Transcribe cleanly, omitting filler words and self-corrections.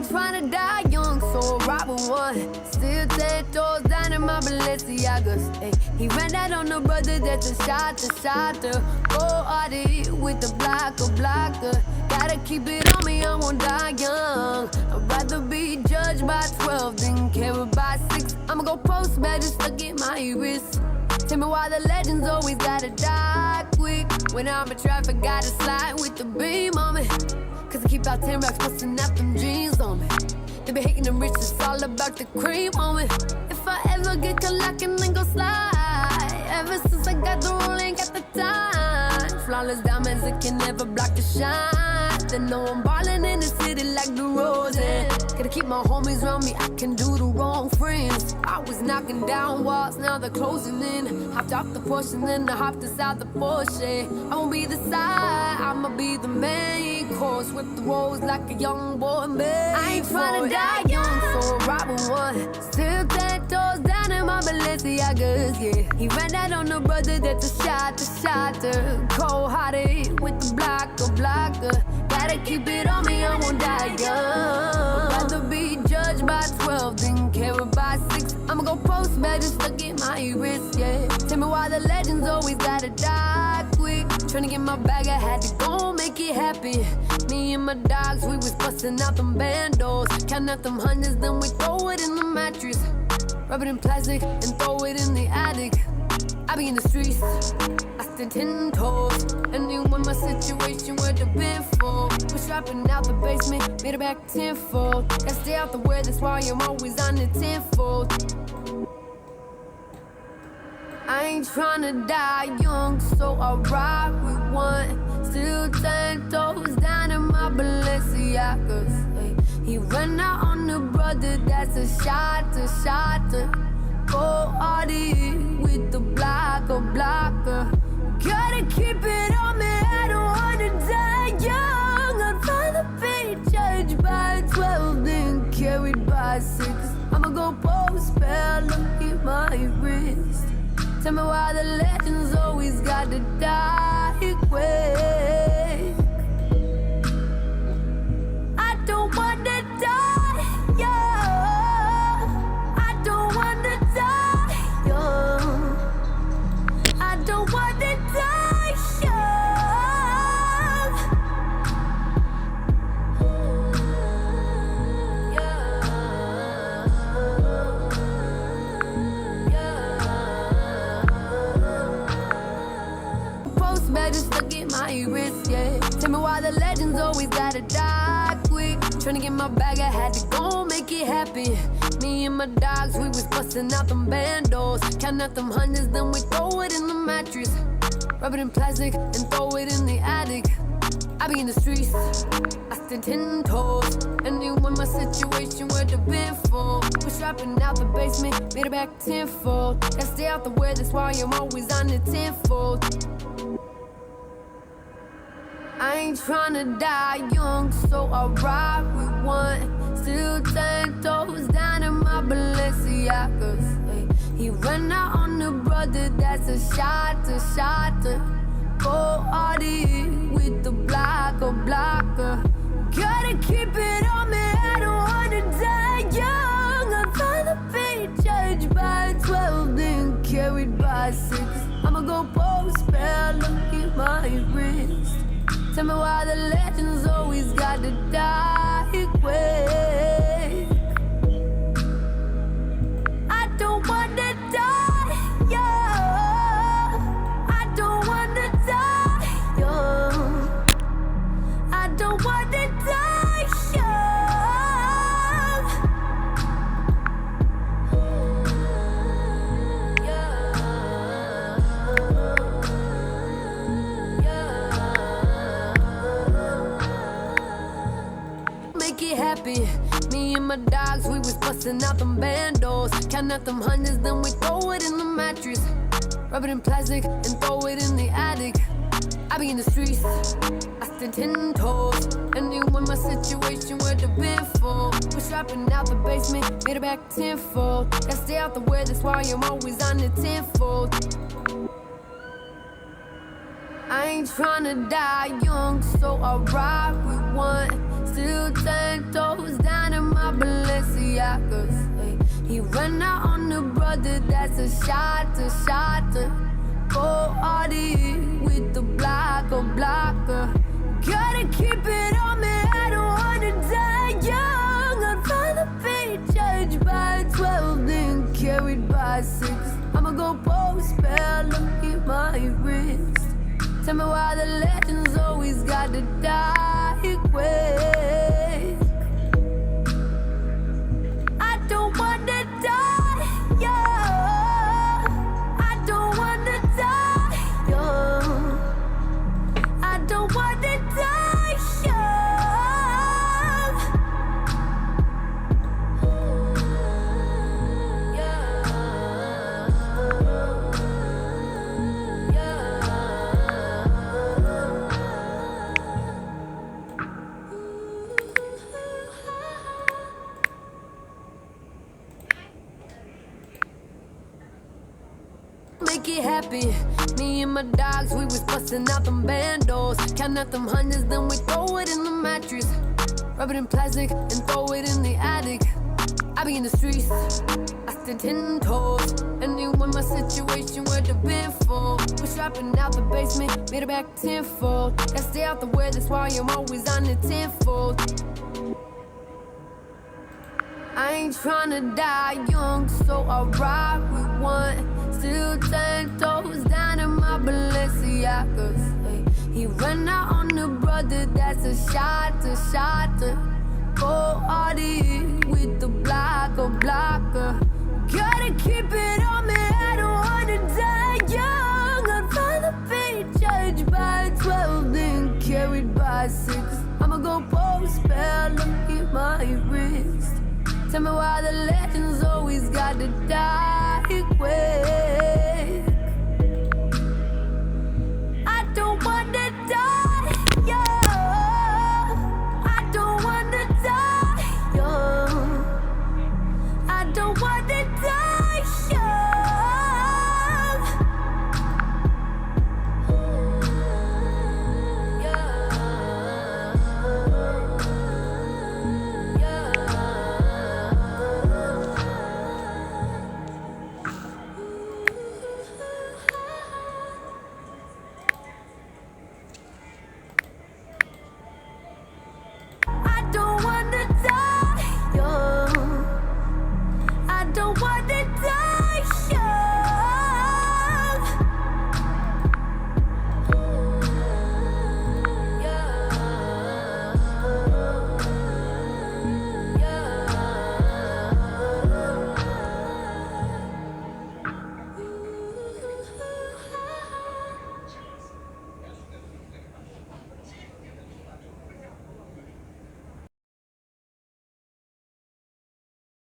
tryna die young, so I ride with one. Still 10 toes down in my Balenciagas. Ay, he ran out on the brother that's a shot. Go hardy with the blocker. Gotta keep it on me, I won't die young. I'd rather be judged by 12 than carried by 6. I'ma go post bad just to get my wrist. Tell me why the legends always gotta die quick. When I'm in traffic, gotta slide with the beam on me. Cause I keep out 10 racks bustin' out them jeans on me. They be hating them rich, it's all about the cream on me. If I ever get to locking, then go slide. Ever since I got the rule, ain't got the time. Flawless diamonds, it can never block the shine. They know I'm ballin' in the city like the Rosen. Gotta keep my homies around me, I can do the wrong friends. I was knocking down walls, now they're closing in. Hopped off the Porsche and then I hopped inside the Porsche. I won't be the side, I'ma be the main course. With the rolls like a young boy, man. I ain't tryna die young, so I ride with one. Still 10 toes down in my Balenciagas, yeah. He ran out on the brother that's a shotter. Cold hearted with the blocker. Gotta keep it on me, I won't die young. I'd rather be judged by 12 than carried by 6. I'ma go post bad just to get my wrist, yeah. Tell me why the legends always gotta die quick. Tryna get my bag, I had to go make it happen. Me and my dogs, we was busting out them bandos. Count out them hundreds, then we throw it in the mattress. Rub it in plastic and throw it in the attic. I be in the streets, I stand 10 toes. And you want my situation where the been for. We're strapping out the basement, made it back tenfold. Gotta stay out the way, that's why I'm always on the tenfold. I ain't tryna die young, so I ride with one. Still 10 toes down in my Balenciagas. Hey, he ran out on the brother that's a shotter. Go hardy with the blocker. Gotta keep it on me, I don't wanna die young. I'd rather be judged by 12 than carried by 6. I'ma go post spell, look at my wrist. Tell me why the legends always gotta die quick. I don't wanna die young. I don't wanna die young. I don't wanna die young. Post bad just to get my wrist, yeah. Tell me why the legends always gotta die quick. Tryna get my bag, I had to go make it happen. Me and my dogs, we was busting out them bandos. Count out them hundreds, then we throw it in the mattress. Rub it in plastic and throw it in the attic. I be in the streets, I stand 10 toes. And you want my situation where the been for. We're strapping out the basement, made it back tenfold. Gotta stay out the way, that's why I'm always on the tenfold. I ain't tryna die young, so I ride with one. Still 10 toes down in my Balenciagas. Ay, he ran out on the brother that's a shotter. Go hardy with the blocker. Gotta keep it on me, I don't wanna die young. I'd rather be judged by 12 than carried by 6. I'ma go post spell, look at my wrist. Tell me why the legends always gotta die quick. I don't wanna die young. I don't wanna die young. I don't wanna die young. Make it happen. Me and my dogs, we was busting out them bandos. Count out them hundreds, then we throw it in the mattress. Rub it in plastic and throw it in the attic. I be in the streets, I stand 10 toes. And you want my situation where the been for. We're strapping out the basement, made it back tenfold. Gotta stay out the way, that's why I'm always on the tenfold. I ain't tryna die young, so I ride with one. Still 10 toes down in Balenciagas. Ay, he ran out on the brother that's a shotter, shotter. Go hardy with the blocker, blocker. Gotta keep it on me, I don't wanna die young. I'd rather be judged by 12 than carried by 6. I'ma go post spell, look at my wrist. Tell me why the legends always got to die quick. I don't wanna die young. I don't wanna die young. I don't wanna die young. Make it happy. Me and my dogs, we was busting out them bandos. Count out them hundreds, then we throw it in the mattress. Rub it in plastic and throw it in the attic. I be in the streets, I stand 10 toes. And you in my situation where the been full. We're strapping out the basement, made it back tenfold. Gotta stay out the way, that's why I'm always on the tenfold. I ain't tryna die young, so I ride with one. Still 10 toes down in my Balenciagas. Ay, he ran out on the brother that's a shotter, shotter. Go hardy with the blocker, blocker. Gotta keep it on me, I don't wanna die young. I'd rather be judged by 12 than carried by 6. I'ma go post spell, look at my wrist. Tell me why the legends always got to die quick. I don't wanna die young. I don't wanna die young. I don't wanna die young. I don't